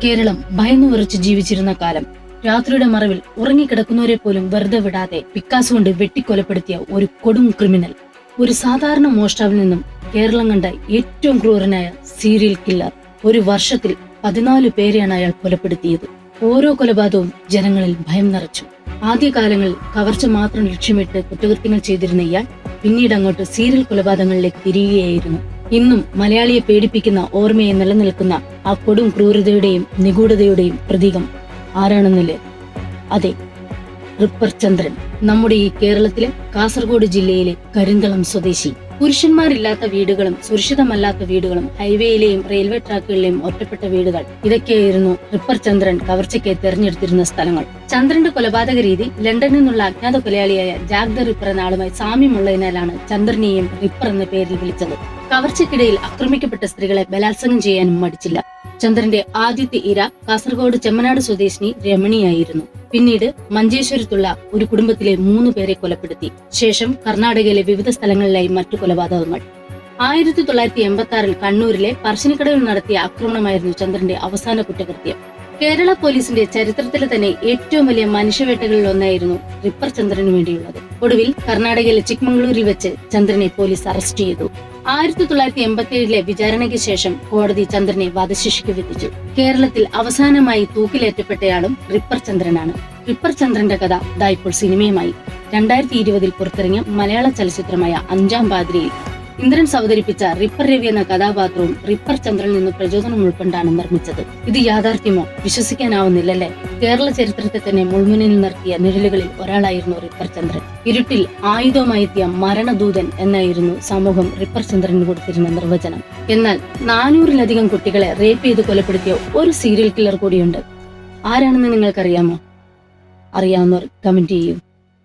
കേരളം ഭയന്നു വിറച്ച് ജീവിച്ചിരുന്ന കാലം. രാത്രിയുടെ മറവിൽ ഉറങ്ങിക്കിടക്കുന്നവരെ പോലും വെറുതെ വിടാതെ പിക്കാസ് കൊണ്ട് വെട്ടിക്കൊലപ്പെടുത്തിയ ഒരു കൊടും ക്രിമിനൽ. ഒരു സാധാരണ മോഷ്ടാവിൽ നിന്നും കേരളം കണ്ട ഏറ്റവും ക്രൂരനായ സീരിയൽ കില്ലർ. ഒരു വർഷത്തിൽ 14 പേരെയാണ് അയാൾ കൊലപ്പെടുത്തിയത്. ഓരോ കൊലപാതകവും ജനങ്ങളിൽ ഭയം നിറച്ചു. ആദ്യകാലങ്ങളിൽ കവർച്ച മാത്രം ലക്ഷ്യമിട്ട് കുറ്റകൃത്യങ്ങൾ ചെയ്തിരുന്ന ഇയാൾ പിന്നീട് അങ്ങോട്ട് സീരിയൽ കൊലപാതകങ്ങളിലേക്ക് തിരിയുകയായിരുന്നു. ഇന്നും മലയാളിയെ പേടിപ്പിക്കുന്ന ഓർമ്മയെ നിലനിൽക്കുന്ന ആ കൊടും ക്രൂരതയുടെയും നിഗൂഢതയുടെയും പ്രതീകം ആരാണെന്നില്ലേ? അതെ, റിപ്പർ ചന്ദ്രൻ. നമ്മുടെ ഈ കേരളത്തിലെ കാസർഗോഡ് ജില്ലയിലെ കരിന്തളം സ്വദേശി. പുരുഷന്മാരില്ലാത്ത വീടുകളും സുരക്ഷിതമല്ലാത്ത വീടുകളും ഹൈവേയിലെയും റെയിൽവേ ട്രാക്കുകളിലെയും ഒറ്റപ്പെട്ട വീടുകൾ, ഇതൊക്കെയായിരുന്നു റിപ്പർ ചന്ദ്രൻ കവർച്ചയ്ക്ക് തെരഞ്ഞെടുത്തിരുന്ന സ്ഥലങ്ങൾ. ചന്ദ്രന്റെ കൊലപാതക രീതി ലണ്ടനിൽ നിന്നുള്ള അജ്ഞാത കൊലയാളിയായ ജാക്ക് ദ റിപ്പർ എന്ന ആളുമായി സാമ്യമുള്ളതിനാലാണ് ചന്ദ്രനെയും റിപ്പർ എന്ന പേരിൽ വിളിച്ചത്. കവർച്ചയ്ക്കിടയിൽ ആക്രമിക്കപ്പെട്ട സ്ത്രീകളെ ബലാത്സംഗം ചെയ്യാനും മടിച്ചില്ല. ചന്ദ്രന്റെ ആദ്യത്തെ ഇര കാസർഗോഡ് ചെമ്മനാട് സ്വദേശിനി രമണിയായിരുന്നു. പിന്നീട് മഞ്ചേശ്വരത്തുള്ള ഒരു കുടുംബത്തിലെ 3 പേരെ കൊലപ്പെടുത്തി. ശേഷം കർണാടകയിലെ വിവിധ സ്ഥലങ്ങളിലായി മറ്റു കൊലപാതകങ്ങൾ. 1986 കണ്ണൂരിലെ പറശ്ശിനിക്കടവിൽ നടത്തിയ ആക്രമണമായിരുന്നു ചന്ദ്രന്റെ അവസാന കുറ്റകൃത്യം. കേരള പോലീസിന്റെ ചരിത്രത്തിലെ തന്നെ ഏറ്റവും വലിയ മനുഷ്യവേട്ടകളിൽ ഒന്നായിരുന്നു റിപ്പർ ചന്ദ്രന് വേണ്ടിയുള്ളത്. ഒടുവിൽ കർണാടകയിലെ ചിക്മംഗ്ലൂരിൽ വെച്ച് ചന്ദ്രനെ പോലീസ് അറസ്റ്റ് ചെയ്തു. 1987 വിചാരണയ്ക്ക് ശേഷം കോടതി ചന്ദ്രനെ വധശിക്ഷയ്ക്ക് വിധിച്ചു. കേരളത്തിൽ അവസാനമായി തൂക്കിലേറ്റപ്പെട്ടയാളും റിപ്പർ ചന്ദ്രനാണ്. റിപ്പർ ചന്ദ്രന്റെ കഥ ദാ ഇപ്പോൾ സിനിമയുമായി. 2020 പുറത്തിറങ്ങിയ മലയാള ചലച്ചിത്രമായ അഞ്ചാം പാതിരയിൽ ഇന്ദ്രൻസ് അവതരിപ്പിച്ച റിപ്പർ രവി എന്ന കഥാപാത്രവും റിപ്പർ ചന്ദ്രനിൽ നിന്ന് പ്രചോദനം ഉൾക്കൊണ്ടാണ് നിർമ്മിച്ചത്. ഇത് യാഥാർത്ഥ്യമോ? വിശ്വസിക്കാനാവുന്നില്ലല്ലേ? കേരള ചരിത്രത്തെ തന്നെ മുൾമുനിൽ നിർത്തിയ നിഴലുകളിൽ ഒരാളായിരുന്നു റിപ്പർ ചന്ദ്രൻ. ഇരുട്ടിൽ ആയുധവുമായി എത്തിയ മരണദൂതൻ എന്നായിരുന്നു സമൂഹം റിപ്പർ ചന്ദ്രന് കൊടുത്തിരുന്ന നിർവചനം. എന്നാൽ 400-ലധികം കുട്ടികളെ റേപ്പ് ചെയ്ത് കൊലപ്പെടുത്തിയ ഒരു സീരിയൽ കില്ലർ കൂടിയുണ്ട്. ആരാണെന്ന് നിങ്ങൾക്കറിയാമോ? അറിയാവുന്നവർ കമന്റ് ചെയ്യൂ.